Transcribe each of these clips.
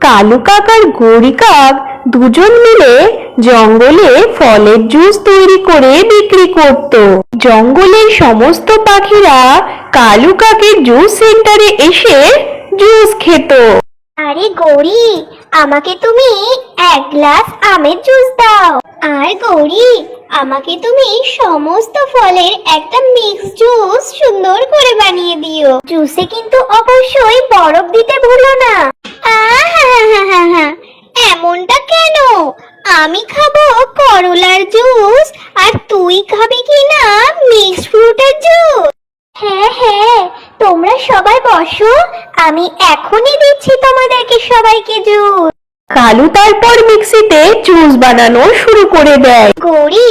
কালু কাক আর গৌরী কাক দুজন মিলে জঙ্গলে ফলের জুস তৈরি করে বিক্রি করত। জঙ্গলের সমস্ত পাখিরা কালু কাকের জুস সেন্টারে এসে জুস খেত। আরে গৌরী, আমাকে তুমি এক গ্লাস আমের জুস দাও। আর গৌরী, আমাকে তুমি সমস্ত ফলের একটা মিক্স জুস সুন্দর করে বানিয়ে দিও। জুসে কিন্তু অবশ্যই বরফ দিতে ভুলো না। এমনটা কেন? আমি খাবো করলার জুস আর তুই খাবি কিনা মিক্স ফ্রুটের জুস। হ্যাঁ হ্যাঁ, তোমরা সবাই বসো, আমি এখনই দিচ্ছি তোমাদেরকে সবাইকে জুস। কালু তারপর মিক্সিতে জুস বানানো শুরু করে দেয়। গৌরী,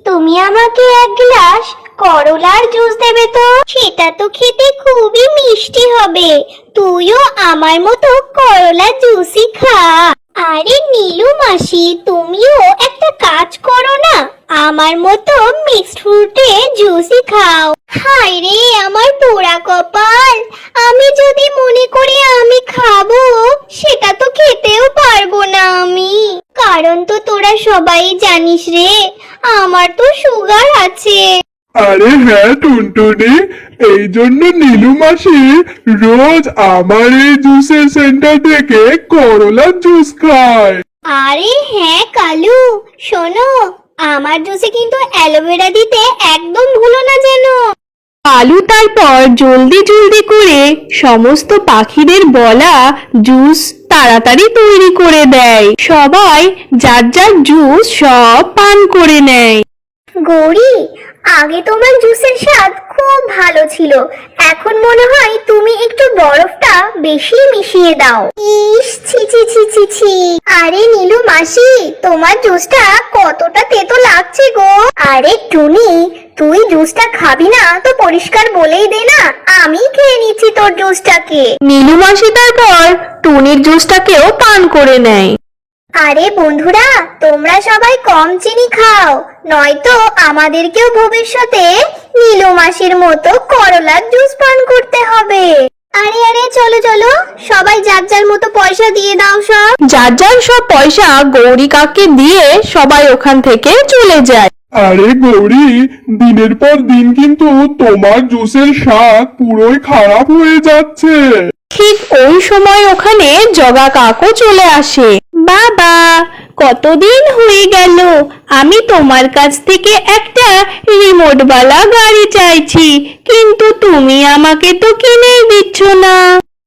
তুমি আমাকে এক গ্লাস করলার জুস দেবে তো? সেটা তো খেতে খুবই মিষ্টি হবে। তুইও আমার মতো করলার জুসই খা। আরে নীলু মাসি, তুমিও একটা কাজ করো না, আমার মতো মিক্সড ফ্রুটে জুসই খাও। হায় রে আমার পোড়া কপাল, আমি যদি মনে করি আমি খাবো, সেটা তো খেতেও পারবো না আমি। কারণ তো তোরা সবাই জানিস রে, আমার তো সুগার আছে। আরে হ্যাঁ টুনটুনি, এই জন্য নীলু মাসি রোজ আমার এই জুসের সেন্টার থেকে করলার জুস খায়। আরে হ্যাঁ কালু, শোনো, আমার জুসে কিন্তু অ্যালোভেরা দিতে একদম ভুলো না যেন। কালু তারপর জলদি জলদি করে সমস্ত পাখিদের বলা জুস তাড়াতাড়ি তৈরি করে দেয়। সবাই যার যার জুস সব পান করে নেয়। গৌরী, আগে তোমার জুসের স্বাদ খুব ভালো ছিল, এখন মনে হয় তুমি একটু বরফটা বেশি মিশিয়ে দাও। ইস, ছি ছি ছি ছি ছি। আরে নীলু মাসি, তোমার জুসটা কতটা তেতো লাগছে গো। আরে টুনি, তুই জুসটা খাবি না তো পরিষ্কার বলেই দে না, আমি খেয়ে নিচ্ছি তোর জুসটাকে। নীলু মাসি তারপর টুনির জুসটাকেও পান করে নেয়। আরে বন্ধুরা, তোমরা সবাই কম চিনি খাও, নয়তো আমাদেরকেও ভবিষ্যতে নীলু মাসির মতো করলার জুস পান করতে হবে। আরে আরে চলো চলো, সবাই যার যার মতো পয়সা দিয়ে দাও সব। যার যার সব পয়সা গৌরী কাককে দিয়ে সবাই ওখান থেকে চলে যায়। আরে গৌরী, দিনের পর দিন কিন্তু তোমার জুসের স্বাদ পুরোই খারাপ হয়ে যাচ্ছে। ঠিক ওই সময় ওখানে জগা কাকও চলে আসে। বাবা, কতদিন হয়ে গেল আমি তোমার কাছ থেকে একটা রিমোটওয়ালা গাড়ি চাইছি, কিন্তু তুমি আমাকে তো কিনেই দিচ্ছ না।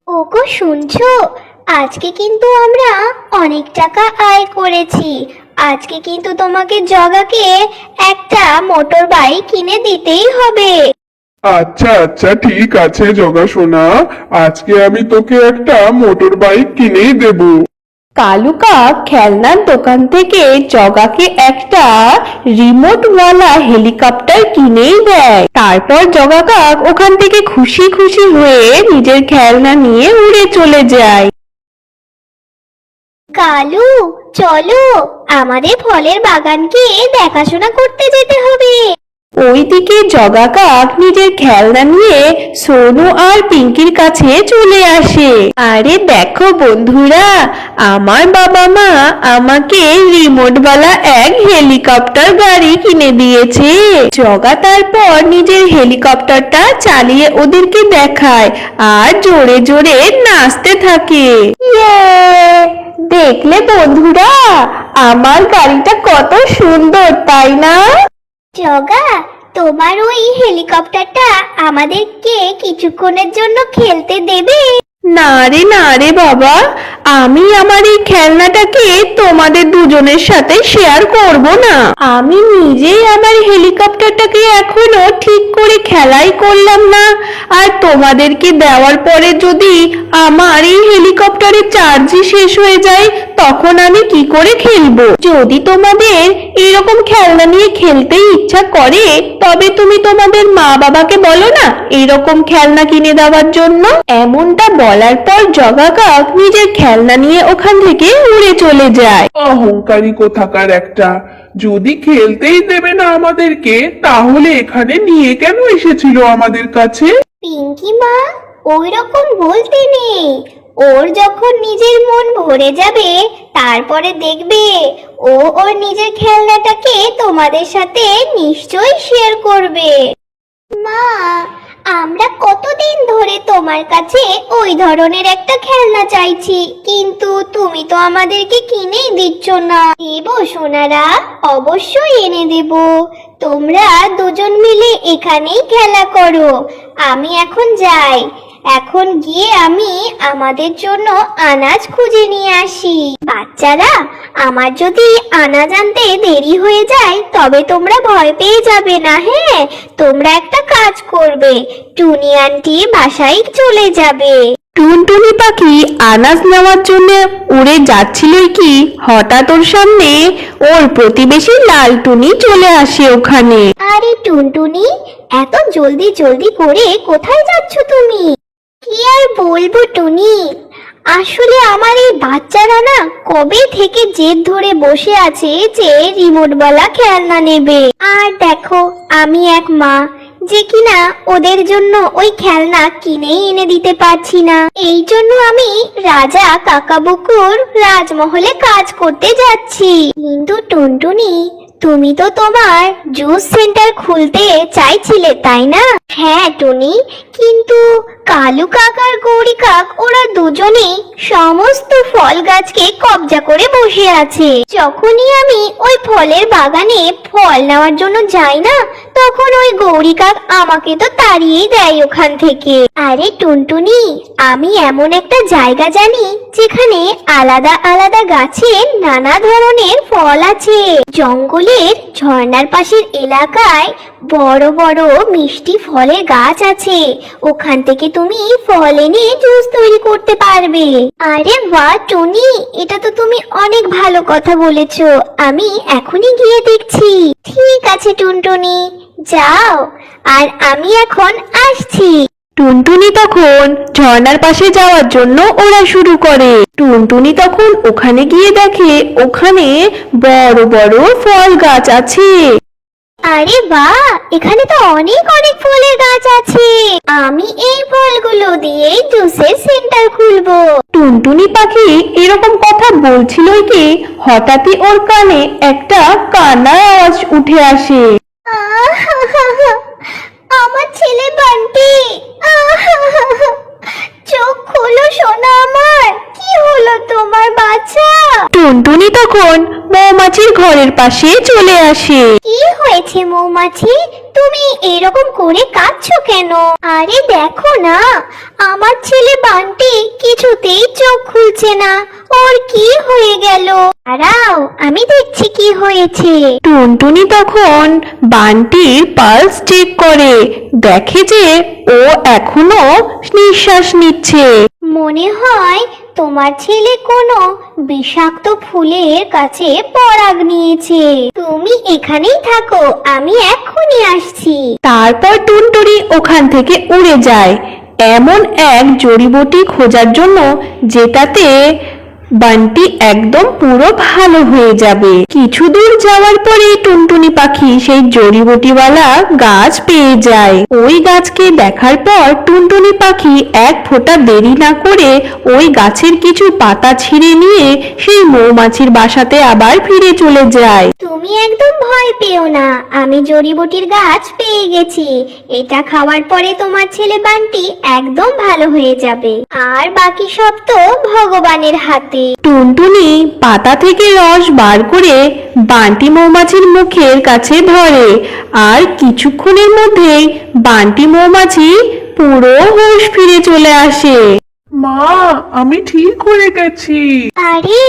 ওগো শুনছো, আজকে কিন্তু আমরা অনেক টাকা আয় করেছি। আজকে কিন্তু তোমাকে জগাকে একটা মোটর বাইক কিনে দিতেই হবে। আচ্ছা আচ্ছা ঠিক আছে জগা সোনা, আজকে আমি তোকে একটা মোটর বাইক কিনেই দেবো। কালু কাক খেলনার দোকান থেকে জগাকে একটা রিমোটওয়ালা হেলিকপ্টার কিনেই দেয়। তারপর জগা কাক ওখান থেকে খুশি খুশি হয়ে নিজের খেলনা নিয়ে উড়ে চলে যায়। কালু, চলো, আমাদের ফলের বাগানকে দেখাশোনা করতে যেতে হবে। ওইদিকে জগা কাক নিজের খেলনা নিয়ে সোনু আর পিঙ্কির কাছে চলে আসে। আরে দেখো বন্ধুরা, আমার বাবা মা আমাকে রিমোটওয়ালা এক হেলিকপ্টার গাড়ি কিনে দিয়েছে। জগা তারপর নিজের হেলিকপ্টারটা চালিয়ে ওদেরকে দেখায় আর জোরে জোরে নাচতে থাকে। ইয়ে! দেখলে বন্ধুরা, আমার গাড়িটা কত সুন্দর, তাই না? জগা, তোমার ওই হেলিকপ্টারটা আমাদেরকে কিছুক্ষণের জন্য খেলতে দেবে? না রে বাবা, আমি আমার এই খেলনাটাকে তোমাদের দুজনের সাথে শেয়ার করব না। আমি নিজেই আমার হেলিকপ্টারটাকে এখনো ঠিক করে খেলাই করলাম না, আর তোমাদেরকে দেওয়ার পরে যদি আমার এই হেলিকপ্টারের চার্জই শেষ হয়ে যায়, তখন আমি কি করে খেলবো? যদি তোমাদের এরকম খেলনা নিয়ে খেলতে ইচ্ছা করে, তবে তুমি তোমাদের মা বাবাকে বলো না এরকম খেলনা কিনে দেওয়ার জন্য। এমনটা বলার পর জগা কাক নিজের খেলনা নিয়ে ওখান থেকে উড়ে চলে যায়। অহংকারী কোথাকার একটা, যদি খেলতেই দেবে না আমাদেরকে, তাহলে এখানে নিয়ে কেন এসেছিল আমাদের কাছে? পিঙ্কি মা, ওই রকম বলতে নেই। ওর যখন নিজের মন ভরে যাবে তারপরে দেখবে ও ওর নিজের খেলনাটাকে তোমাদের সাথে নিশ্চয়ই শেয়ার করবে। মা, আমরা কতদিন ধরে তোমার কাছে ওই ধরনের একটা খেলনা চাইছি, কিন্তু তুমি তো আমাদেরকে কিনেই দিচ্ছ না। দেব সোনারা, অবশ্যই এনে দেব। তোমরা দুজন মিলে এখানেই খেলা করো। আমি এখন যাই। এখন গিয়ে আমি আমাদের জন্য আনাজ খুঁজে নিয়ে আসি। বাচ্চারা, আমার যদি আনাজ আনতে দেরি হয়ে যায় তবে তোমরা ভয় পেয়ে যাবে না। হ্যাঁ, তোমরা একটা কাজ করবে, টুনি আন্টি বাসায় চলে যাবে। টুনটুনি পাখি আনাজ নেওয়ার জন্য উড়ে যাচ্ছিলই কি হঠাৎ ওর সামনে ওর প্রতিবেশী লাল টুনি চলে আসে ওখানে। আরে টুনটুনি, এত জলদি জলদি করে কোথায় যাচ্ছ তুমি? কি আর বলবো টুনি, আসলে আমার এই বাচ্চারা না কবে থেকে জেদ ধরে বসে আছে যে রিমোটওয়ালা খেলনা নেবে। আর দেখো, আমি এক মা যে কিনা ওদের জন্য ওই খেলনা কিনেই এনে দিতে পারছি না। এই জন্য আমি রাজা কাকাবুকুর রাজমহলে কাজ করতে যাচ্ছি। কিন্তু টুনটুনি, তুমি তো তোমার জুস সেন্টার খুলতে চাইছিলে, তাই না? হ্যাঁ টুনি, কিন্তু কালু কাক আর গৌরী কাক ওরা দুজনেই সমস্ত ফল গাছকে কবজা করে বসে আছে। যখনই আমি ওই ফলের বাগানে ফল নেওয়ার জন্য যাই না, তখন ওই গৌরী কাক আমাকে তো তাড়িয়েই দেয় ওখান থেকে। আরে টুনটুনি, আমি এমন একটা জায়গা জানি যেখানে আলাদা আলাদা গাছে নানা ধরনের ফল আছে। জঙ্গলের ঝর্ণার পাশের এলাকায় বড় বড় মিষ্টি ফলের গাছ আছে। ওখান থেকে তুমি ফল এনে জুস তৈরি করতে পারবে। আরে বাহ টুনি, এটা তো তুমি অনেক ভালো কথা বলেছো। আমি এখনই গিয়ে দেখছি। ঠিক আছে টুনটুনি, যাও, আর আমি এখন আসছি। টুনটুনি তখন ঝর্ণার পাশে যাওয়ার জন্য ওড়া শুরু করে। টুনটুনি তখন ওখানে গিয়ে দেখে ওখানে বড় বড় ফল গাছ আছে। আরে বাহ, এখানে তো অনেক অনেক ফলের গাছ আছে। আমি এই ফলগুলো দিয়ে জুসের সেন্টার খুলবো। টুনটুনি পাখি এরকম কথা বলছিলই কি হঠাৎই ওর কানে একটা কান্নার আওয়াজ উঠে আসে। আমার ছেলে বান্টি, চোখ খোলো সোনা আমার। কি হলো তোমার বাচ্চা? টুনটুনি তখন মৌমাছির ঘরের পাশে চলে আসে। কি হয়েছে মৌমাছি, তুমি এরকম করে কাঁদছো কেন? আরে দেখো না, আমার ছেলে বান্টি কিছুতেই চোখ খুলছে না। ওর কি হয়ে গেল? দাঁড়াও, আমি দেখছি কি হয়েছে। টুনটুনি তখন বান্টির পালস চেক করে, দেখে যে ও এখনো নিঃশ্বাস নিচ্ছে। মনে হয় তোমার ছেলে কোনো বিষাক্ত ফুলের কাছে পরাগ নিয়েছে। তুমি এখানেই থাকো, আমি এক্ষুনি আসছি। তারপর টুনটুনি ওখান থেকে উড়ে যায় এমন এক জড়িবুটি খোঁজার জন্য যেটাতে বান্টি একদম পুরো ভালো হয়ে যাবে। কিছু দূর যাওয়ার পরে টুনটুনি পাখি সেই জড়িবুটিওয়ালা গাছ পেয়ে যায়। ওই গাছকে দেখার পর টুনটুনি পাখি এক ফোঁটা দেরি না করে ওই গাছের কিছু পাতা ছিঁড়ে নিয়ে সেই মৌমাছির বাসাতে আবার ফিরে চলে যায়। তুমি একদম ভয় পেও না, আমি জড়িবুটির গাছ পেয়ে গেছি। এটা খাওয়ার পরে তোমার ছেলে বান্টি একদম ভালো হয়ে যাবে। আর বাকি সব তো ভগবানের হাতে। টুনটুনি পাতা থেকে রস বার করে বান্টি মৌমাছির মুখের কাছে ধরে, আর কিছুক্ষণের মধ্যেই বান্টি মৌমাছি পুরো হুঁশ ফিরে চলে আসে। মা, আমি ঠিক হয়ে গেছি। আরে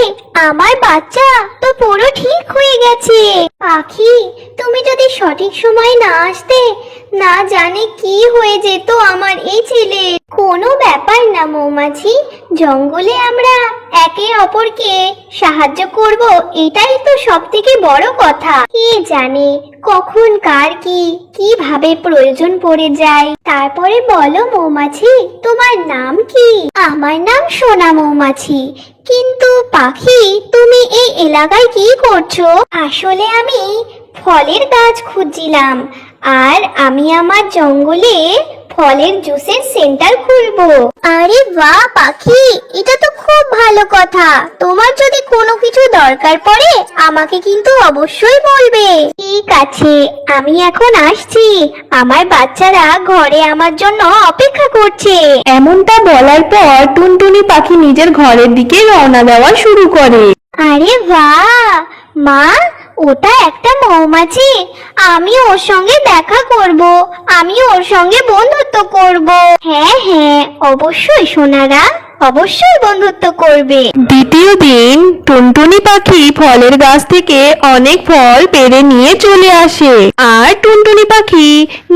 আমার বাচ্চা তো পুরো ঠিক হয়ে গেছে। পাখি, তুমি যদি সঠিক সময় না আসতে, না জানে কি হয়ে যেত আমার এই ছেলে। কোনো ব্যাপার না মৌমাছি, জঙ্গলে আমরা একে অপরকে সাহায্য করব, এটাই তো সবথেকে বড় কথা। কে জানে কখন কার কি কিভাবে প্রয়োজন পড়ে যায়। তারপরে বলো মৌমাছি, তোমার নাম কি? আমার নাম সোনা মৌমাছি। কিন্তু পাখি, তুমি এই এলাকায় কি করছো? আসলে আমি ফলের গাছ খুঁজছিলাম, আর আমি আমার জঙ্গলে ফলের জুসের সেন্টার খুলবো। আরে বাহ পাখি, এটা তো খুব ভালো কথা। তোমার যদি কোনো কিছু দরকার পড়ে আমাকে কিন্তু অবশ্যই বলবে। ঠিক আছে, আমি এখন আসছি। আমার বাচ্চারা ঘরে আমার জন্য অপেক্ষা করছে। এমনটা বলার পর টুনটুনি পাখি নিজের ঘরের দিকে রওনা দেওয়া শুরু করে। আরে বাহ মা, ওটা একটা মৌমাছি। আমি ওর সঙ্গে দেখা করব, আমি ওর সঙ্গে বন্ধুত্ব করব। হ্যাঁ হ্যাঁ, অবশ্যই সোনারা, অবশ্যই বন্ধুত্ব করবে। দ্বিতীয় দিন টুনটুনি পাখি ফলের গাছ থেকে অনেক ফল পেড়ে নিয়ে চলে আসে, আর টুনটুনি পাখি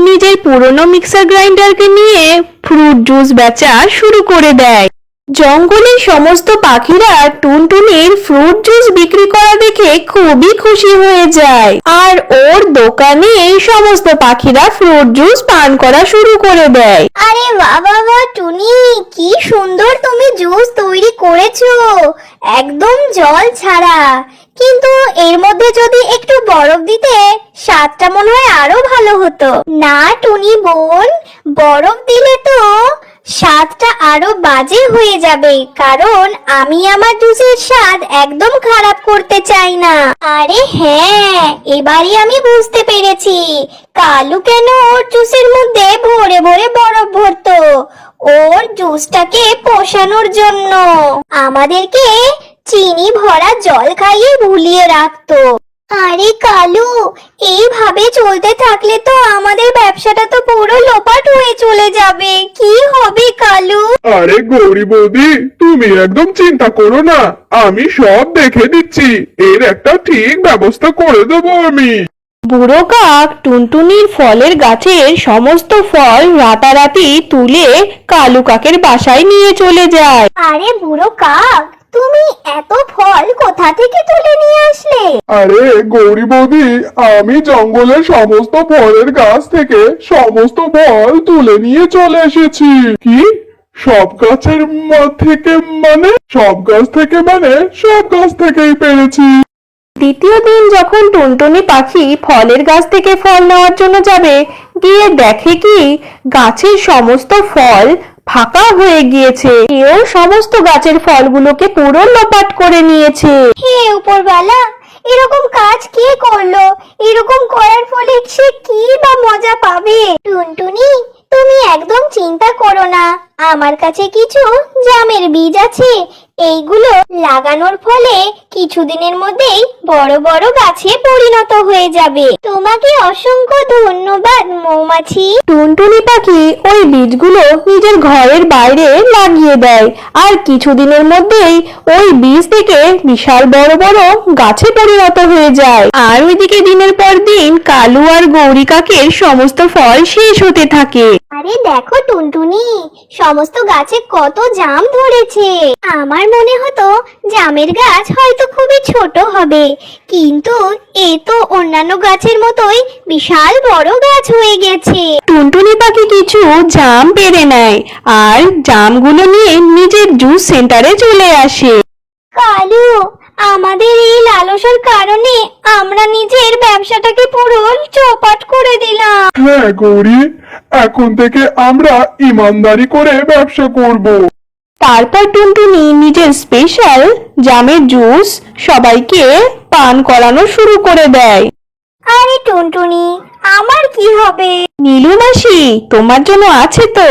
নিজের পুরনো মিক্সার গ্রাইন্ডারকে নিয়ে ফ্রুট জুস বেচা শুরু করে দেয়। জঙ্গলের সমস্ত পাখিরা টুনটুনির ফ্রুট জুস বিক্রি করা দেখে খুবই খুশি হয়ে যায়, আর ওর দোকানে সমস্ত পাখিরা ফ্রুট জুস পান করা শুরু করে দেয়। আরে বাহ বাহ বাহ টুনি, কি সুন্দর তুমি জুস তৈরি করেছো, একদম জল ছাড়া। কিন্তু এর মধ্যে যদি একটু বরফ দিতে স্বাদটা মনে হয় আরো ভালো হতো। না টুনি বোন, বরফ দিলে তো স্বাদটা আরো বাজে হয়ে যাবে, কারণ আমি আমার জুসের স্বাদ একদম খারাপ করতে চাই না। আরে হ্যাঁ, এবারই আমি বুঝতে পেরেছি কালু কেন ওর জুসের মধ্যে ভরে ভরে বরফ ভরতো। ওর জুসটাকে পোষানোর জন্য আমাদেরকে চিনি ভরা জল খাইয়ে ভুলিয়ে রাখতো। আরে কালু, এইভাবে চলতে থাকলে তো আমাদের ব্যবসাটা তো পুরো লোপাট হয়ে চলে যাবে। কি হবে কালু? আরে গৌরী বৌদি, তুমি একদম চিন্তা করো না, আমি সব দেখে দিচ্ছি। এর একটা ঠিক ব্যবস্থা করে দেবো আমি। বুড়ো কাক টুনটুনির ফলের গাছের সমস্ত ফল রাতারাতি তুলে কালু কাকের বাসায় নিয়ে চলে যায়। আরে বুড়ো কাক, তুমি এত ফল কোথা থেকে তুলে নিয়ে আসলে? আরে গৌরী বৌদি, আমি জঙ্গলের সমস্ত ফলের গাছ থেকে সমস্ত ফল তুলে নিয়ে চলে এসেছি। কি? সব গাছের থেকে মানে? সব গাছ থেকে মানে সব গাছ থেকেই পেরেছি। দ্বিতীয় দিন যখন টুনটুনি পাখি ফলের গাছ থেকে ফল নেওয়ার জন্য যাবে, গিয়ে দেখে কি গাছের সমস্ত ফল ফাঁকা হয়ে গিয়েছে। কেউ সমস্ত গাছের ফলগুলোকে পুরো লোপাট করে নিয়েছে। হে উপরওয়ালা, এরকম কাজ কে করলো? এরকম করার ফলে সে কি বা মজা পাবে? টুনটুনি, তুমি একদম চিন্তা করো না, আমার কাছে কিছু জামের বীজ আছে। এইগুলো লাগানোর ফলে কিছুদিনের মধ্যেই বড় বড় গাছে পরিণত হয়ে যাবে। তোমাকে অসংখ্য ধন্যবাদ মৌমাছি। টুনটুনি পাখি ওই বীজগুলো নিজের ঘরের বাইরে লাগিয়ে দেয়, আর কিছুদিনের মধ্যেই ওই বীজ থেকে বিশাল বড় বড় গাছে পরিণত হয়ে যায়। আর ওইদিকে দিনের পর দিন কালু আর গৌরী কাকের সমস্ত ফল শেষ হতে থাকে। আরে দেখো টুনটুনি, সমস্ত গাছে কত জাম ধরেছে। আমার মনে হতো জামের গাছ হয়তো খুবই ছোট হবে, কিন্তু এ তো অন্যান্য গাছের মতোই বিশাল বড় গাছ হয়ে গেছে। টুনটুনি পাখি কিছু জাম পেড়ে নেয় আর জামগুলো নিয়ে নিজের জুস সেন্টারে চলে আসে। কালু, আমাদের এই লালসার কারণে আমরা নিজের ব্যবসাটাকে পুরো চৌপাট করে দিলাম। হ্যাঁ গৌরী, এখন থেকে আমরা ইমানদারি করে ব্যবসা করব। তারপর টুনটুনি নিজের স্পেশাল জামের জুস সবাইকে পান করানো শুরু করে দেয়। আরে টুনটুনি, আমার কি হবে? নীলু মাসি, তোমার জন্য আছে তো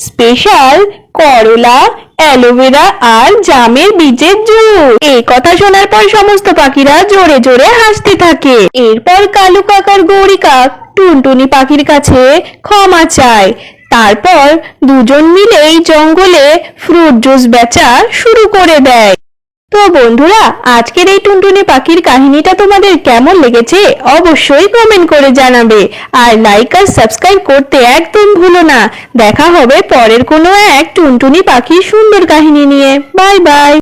স্পেশাল করলা, অ্যালোভেরা আর জামের বীজের জুস। এই কথা শোনার পর সমস্ত পাখিরা জোরে জোরে হাসতে থাকে। এরপর কালু কাক আর গৌরী কাক টুনটুনি পাখির কাছে ক্ষমা চায়। তারপর দুজন মিলেই জঙ্গলে ফ্রুট জুস বেচা শুরু করে দেয়। তো বন্ধুরা, আজকের এই টুনটুনি পাখির কাহিনীটা তোমাদের কেমন লেগেছে অবশ্যই কমেন্ট করে জানাবে, আর লাইক আর সাবস্ক্রাইব করতে একদম ভুলো না। দেখা হবে পরের কোনো এক টুনটুনি পাখির সুন্দর কাহিনী নিয়ে। Bye bye.